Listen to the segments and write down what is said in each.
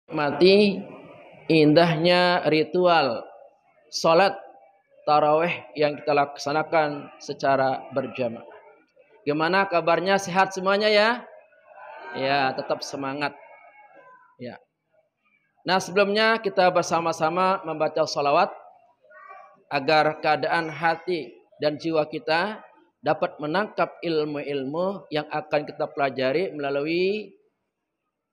Mati indahnya ritual salat tarawih yang kita laksanakan secara berjamaah. Gimana kabarnya, sehat semuanya ya? Ya, tetap semangat. Ya. Nah, sebelumnya kita bersama-sama membaca salawat agar keadaan hati dan jiwa kita dapat menangkap ilmu-ilmu yang akan kita pelajari melalui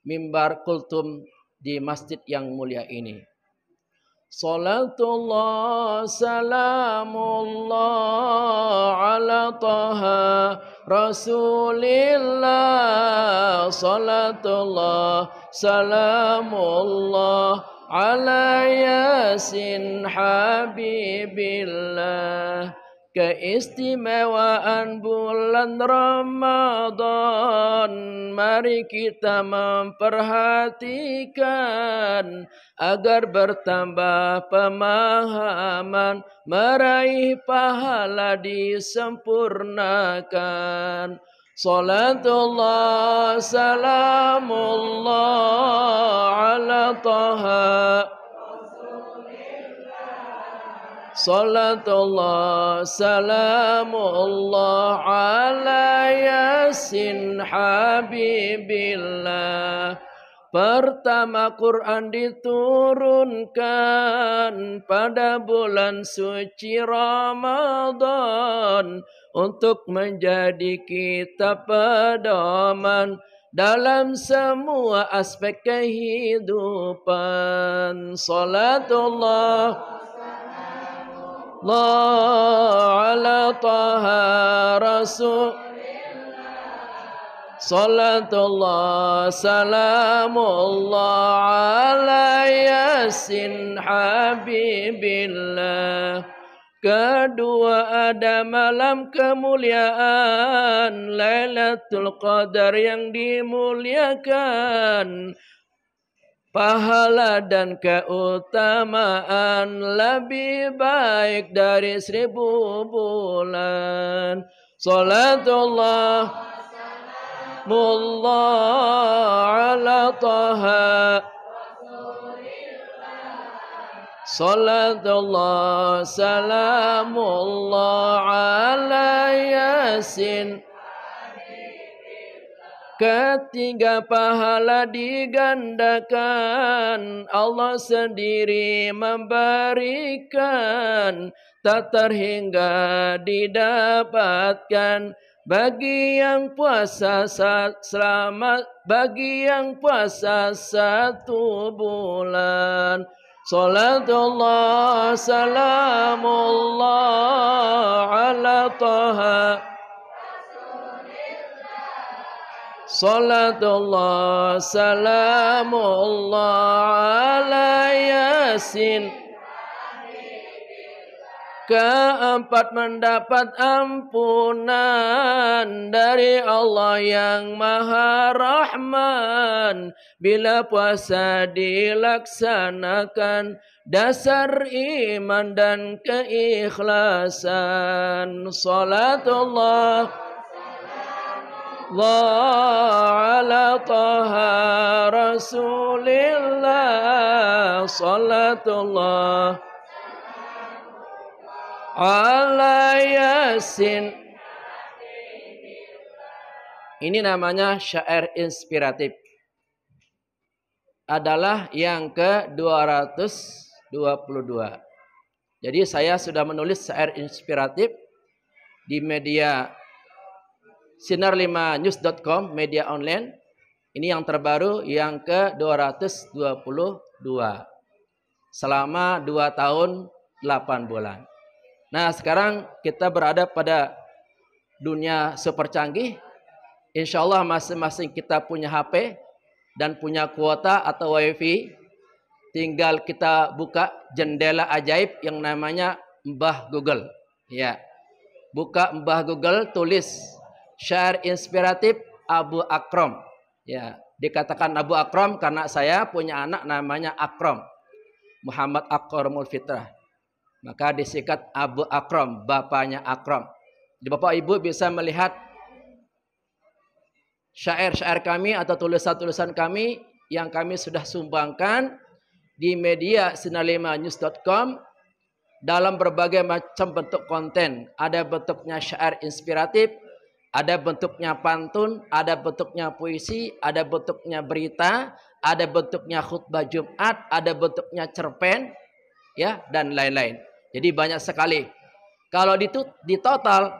mimbar kultum di masjid yang mulia ini. Salatullah salamullah ala taha rasulillah. Salatullah salamullah ala yasin habibillah. Keistimewaan bulan Ramadan, mari kita memperhatikan agar bertambah pemahaman, meraih pahala disempurnakan. Salatullah salamullah ala taha. Salatullah salamullah ala yasin habibillah. Pertama Quran diturunkan pada bulan suci Ramadan untuk menjadi kitab pedoman dalam semua aspek kehidupan. Salatullah Allah ala taha rasul. Salatullah salamullah ala yasin habibillah. Kedua ada malam kemuliaan Lailatul Qadar yang dimuliakan. Pahala dan keutamaan lebih baik dari 1000 bulan. Salatullah mullah ala taha. Salatullah salamullah ala yasin. Ketiga pahala digandakan, Allah sendiri memberikan, tak terhingga didapatkan bagi yang puasa selamat, bagi yang puasa 1 bulan. Salatullah salamullah ala taha. Salatullah salamullah ala yasin. Keempat mendapat ampunan dari Allah yang Maha Rahman bila puasa dilaksanakan dasar iman dan keikhlasan. Salatullah Allah ala taha rasulillah. Salatullah ala yasin. Ini namanya syair inspiratif. Adalah yang ke-222. Jadi saya sudah menulis syair inspiratif di media sinar5news.com, media online. Ini yang terbaru, yang ke-222. Selama 2 tahun 8 bulan. Nah, sekarang kita berada pada dunia super canggih. Insya Allah masing-masing kita punya HP dan punya kuota atau wifi. Tinggal kita buka jendela ajaib yang namanya Mbah Google. Ya, buka Mbah Google, tulis syair inspiratif Abu Akram. Ya, dikatakan Abu Akram karena saya punya anak namanya Akram, Muhammad Akramul Fitrah. Maka disingkat Abu Akram, bapaknya Akram. Jadi Bapak Ibu bisa melihat syair-syair kami atau tulisan-tulisan kami yang kami sudah sumbangkan di media sinar5news.com dalam berbagai macam bentuk konten. Ada bentuknya syair inspiratif, ada bentuknya pantun, ada bentuknya puisi, ada bentuknya berita, ada bentuknya khutbah Jumat, ada bentuknya cerpen, ya, dan lain-lain. Jadi banyak sekali. Kalau di total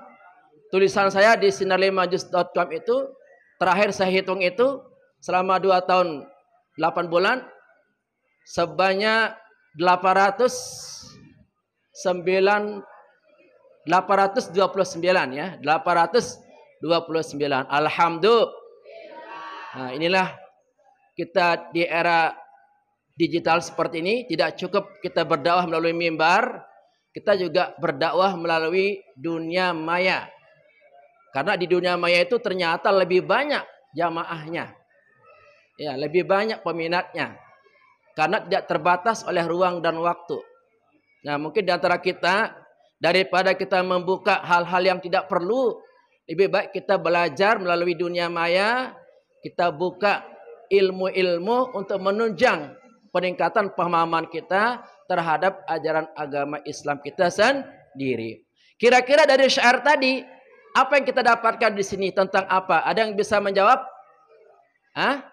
tulisan saya di sinar5news.com itu terakhir saya hitung itu selama 2 tahun 8 bulan sebanyak 829 ya, 829. Alhamdulillah. Nah, inilah kita di era digital seperti ini, tidak cukup kita berdakwah melalui mimbar, kita juga berdakwah melalui dunia maya. Karena di dunia maya itu ternyata lebih banyak jamaahnya. Ya, lebih banyak peminatnya. Karena tidak terbatas oleh ruang dan waktu. Nah, mungkin di antara kita, daripada kita membuka hal-hal yang tidak perlu, lebih baik kita belajar melalui dunia maya, kita buka ilmu-ilmu untuk menunjang peningkatan pemahaman kita terhadap ajaran agama Islam kita sendiri. Kira-kira dari syair tadi, apa yang kita dapatkan di sini tentang apa? Ada yang bisa menjawab? Hah?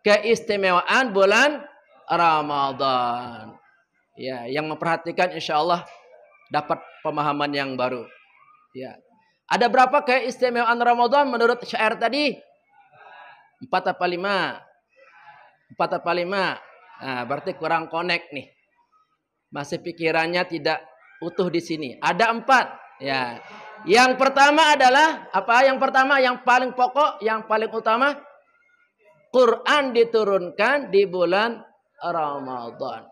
Keistimewaan bulan Ramadan. Ya, yang memperhatikan insya Allah dapat pemahaman yang baru. Ya. Ada berapa keistimewaan Ramadan menurut syair tadi? 4 apa 5? 4 apa 5? Nah, berarti kurang connect nih. Masih pikirannya tidak utuh di sini. Ada 4. Ya. Yang pertama adalah apa? Yang pertama, yang paling pokok, yang paling utama, Quran diturunkan di bulan Ramadan.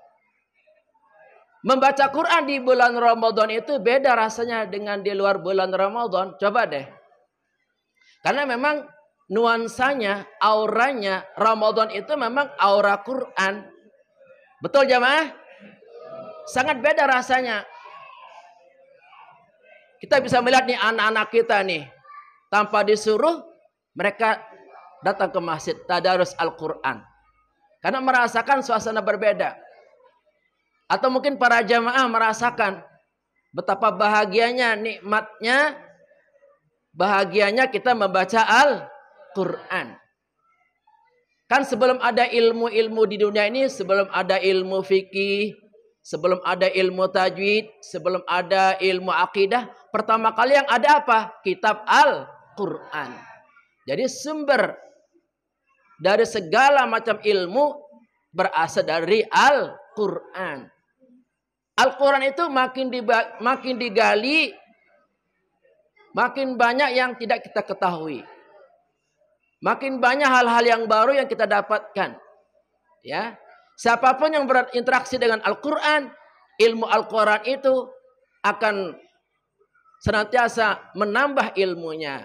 Membaca Quran di bulan Ramadan itu beda rasanya dengan di luar bulan Ramadan. Coba deh. Karena memang nuansanya, auranya, Ramadan itu memang aura Quran. Betul jamaah? Sangat beda rasanya. Kita bisa melihat nih anak-anak kita nih. Tanpa disuruh, mereka datang ke masjid tadarus Al-Quran. Karena merasakan suasana berbeda. Atau mungkin para jamaah merasakan betapa bahagianya, nikmatnya, bahagianya kita membaca Al-Quran. Kan sebelum ada ilmu-ilmu di dunia ini, sebelum ada ilmu fikih, sebelum ada ilmu tajwid, sebelum ada ilmu akidah, pertama kali yang ada apa? Kitab Al-Quran. Jadi sumber dari segala macam ilmu berasal dari Al-Quran. Al-Quran itu makin digali, makin banyak yang tidak kita ketahui. Makin banyak hal-hal yang baru yang kita dapatkan. Ya, siapapun yang berinteraksi dengan Al-Quran, ilmu Al-Quran itu akan senantiasa menambah ilmunya,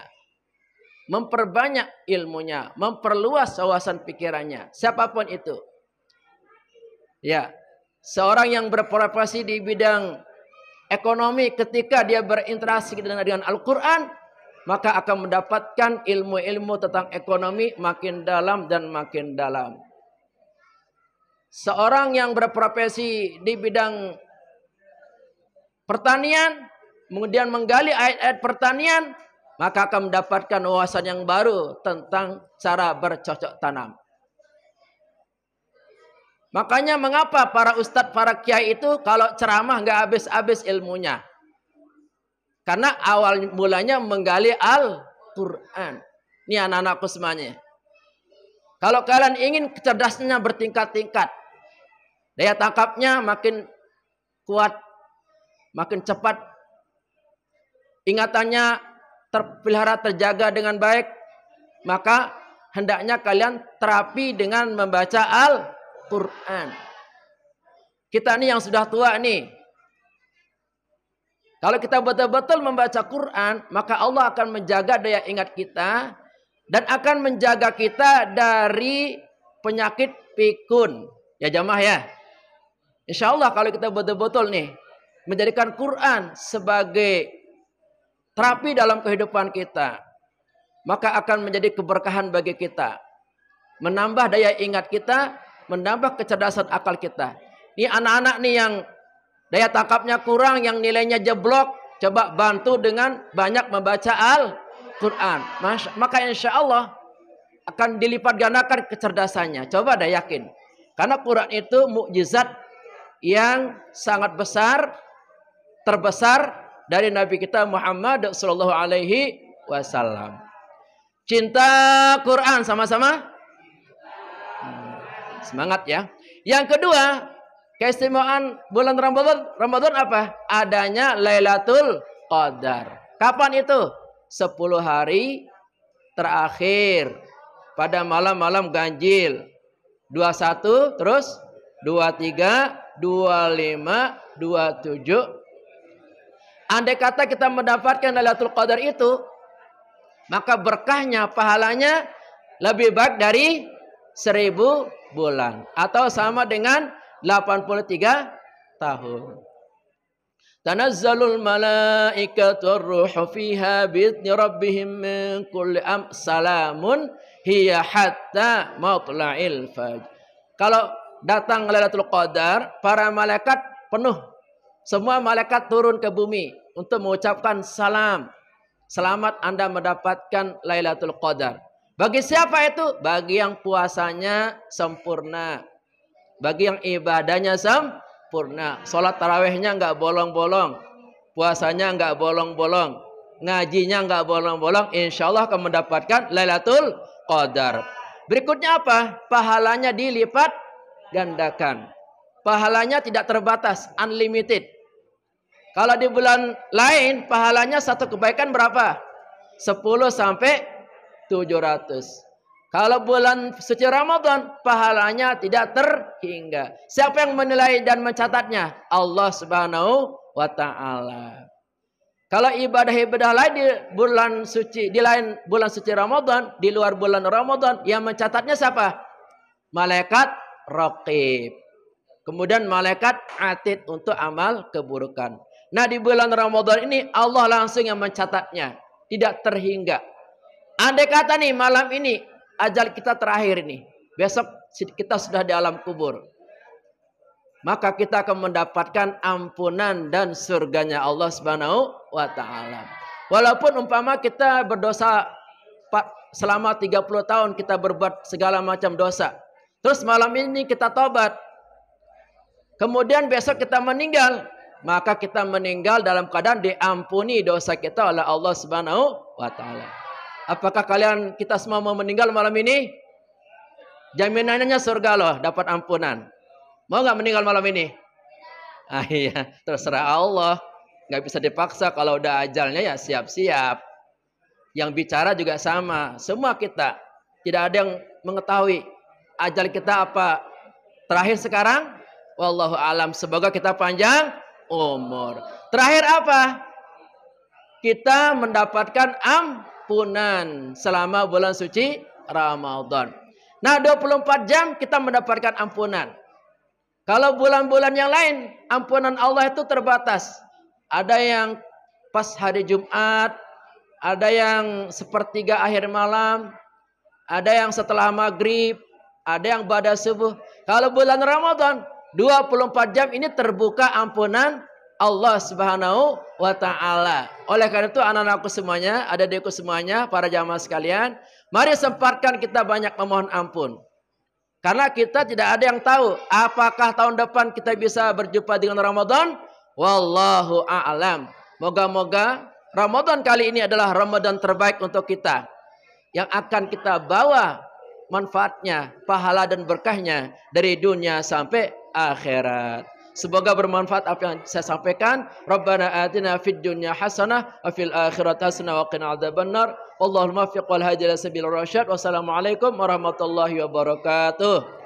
memperbanyak ilmunya, memperluas wawasan pikirannya. Siapapun itu. Ya, seorang yang berprofesi di bidang ekonomi ketika dia berinteraksi dengan Al-Quran, maka akan mendapatkan ilmu-ilmu tentang ekonomi makin dalam dan makin dalam. Seorang yang berprofesi di bidang pertanian, kemudian menggali ayat-ayat pertanian, maka akan mendapatkan wawasan yang baru tentang cara bercocok tanam. Makanya mengapa para ustadz, para kiai itu kalau ceramah nggak habis-habis ilmunya? Karena awal mulanya menggali Al-Quran. Ini anak-anakku semuanya. Kalau kalian ingin kecerdasannya bertingkat-tingkat, daya tangkapnya makin kuat, makin cepat, ingatannya terpelihara, terjaga dengan baik, maka hendaknya kalian terapi dengan membaca Al-Quran. Kita nih yang sudah tua nih, kalau kita betul-betul membaca Quran, maka Allah akan menjaga daya ingat kita dan akan menjaga kita dari penyakit pikun. Ya jamaah ya. Insya Allah kalau kita betul-betul nih menjadikan Quran sebagai terapi dalam kehidupan kita, maka akan menjadi keberkahan bagi kita. menambah daya ingat kita, menambah kecerdasan akal kita. Ini anak-anak nih yang daya tangkapnya kurang, yang nilainya jeblok, coba bantu dengan banyak membaca Al-Quran. Maka insya Allah akan dilipat gandakan kecerdasannya. Coba dah yakin. Karena Quran itu mukjizat yang sangat besar, terbesar dari Nabi kita Muhammad sallallahu alaihi wasallam. Cinta Quran sama-sama. Semangat ya. Yang kedua, keistimewaan bulan Ramadan apa? Adanya Lailatul Qadar. Kapan itu? 10 hari terakhir pada malam-malam ganjil. 21 terus 23, 25, 27. Andai kata kita mendapatkan Lailatul Qadar itu, maka berkahnya, pahalanya lebih baik dari 1000 bulan. Atau sama dengan 83 tahun. Tanazzalul malaikatu ruhu fiha bi'idzni rabbihim min kulli salamun hiya hatta matla'il fajr. Kalau datang Lailatul Qadar, para malaikat penuh. Semua malaikat turun ke bumi untuk mengucapkan salam. Selamat Anda mendapatkan Lailatul Qadar. Bagi siapa itu? Bagi yang puasanya sempurna. Bagi yang ibadahnya sempurna. Sholat tarawihnya enggak bolong-bolong. Puasanya enggak bolong-bolong. Ngajinya enggak bolong-bolong. Insya Allah akan mendapatkan Lailatul Qadar. Berikutnya apa? Pahalanya dilipat gandakan. Pahalanya tidak terbatas. Unlimited. Kalau di bulan lain, pahalanya satu kebaikan berapa? 10 sampai 700. Kalau bulan suci Ramadan, pahalanya tidak terhingga. Siapa yang menilai dan mencatatnya? Allah Subhanahu wa Ta'ala. Kalau ibadah-ibadah lain di bulan suci, di lain bulan suci Ramadan, di luar bulan Ramadan, yang mencatatnya siapa? Malaikat Raqib. Kemudian malaikat Atid untuk amal keburukan. Nah, di bulan Ramadan ini Allah langsung yang mencatatnya. Tidak terhingga. Andai kata nih malam ini ajal kita terakhir nih. Besok kita sudah di alam kubur. Maka kita akan mendapatkan ampunan dan surganya Allah Subhanahu wa Ta'ala. Walaupun umpama kita berdosa selama 30 tahun kita berbuat segala macam dosa. Terus malam ini kita tobat. Kemudian besok kita meninggal. Maka kita meninggal dalam keadaan diampuni dosa kita oleh Allah Subhanahu wa Ta'ala. Apakah kita semua mau meninggal malam ini? Jaminannya surga loh, dapat ampunan. Mau nggak meninggal malam ini? Ah iya, terserah Allah. Nggak bisa dipaksa. Kalau udah ajalnya ya siap-siap. Yang bicara juga sama. Semua kita. Tidak ada yang mengetahui ajal kita apa terakhir sekarang. Wallahu alam. Semoga kita panjang umur. Terakhir apa? Kita mendapatkan ampunan selama bulan suci Ramadan. Nah, 24 jam kita mendapatkan ampunan. Kalau bulan-bulan yang lain, ampunan Allah itu terbatas. Ada yang pas hari Jumat, ada yang sepertiga akhir malam, ada yang setelah maghrib, ada yang pada subuh. Kalau bulan Ramadan, 24 jam ini terbuka ampunan Allah Subhanahu wa Ta'ala. Oleh karena itu anak-anakku semuanya, adik-adikku semuanya, para jamaah sekalian, mari sempatkan kita banyak memohon ampun. Karena kita tidak ada yang tahu apakah tahun depan kita bisa berjumpa dengan Ramadan. Wallahu a'lam. Moga-moga Ramadan kali ini adalah Ramadan terbaik untuk kita. Yang akan kita bawa manfaatnya, pahala dan berkahnya dari dunia sampai akhirat. Semoga bermanfaat apa yang saya sampaikan. Rabbana atina fid dunya hasanah wa fil akhirati hasanah wa qina adzabannar. Wallahul muwaffiq wal hadi ila sabilir rasyad. Wassalamualaikum warahmatullahi wabarakatuh.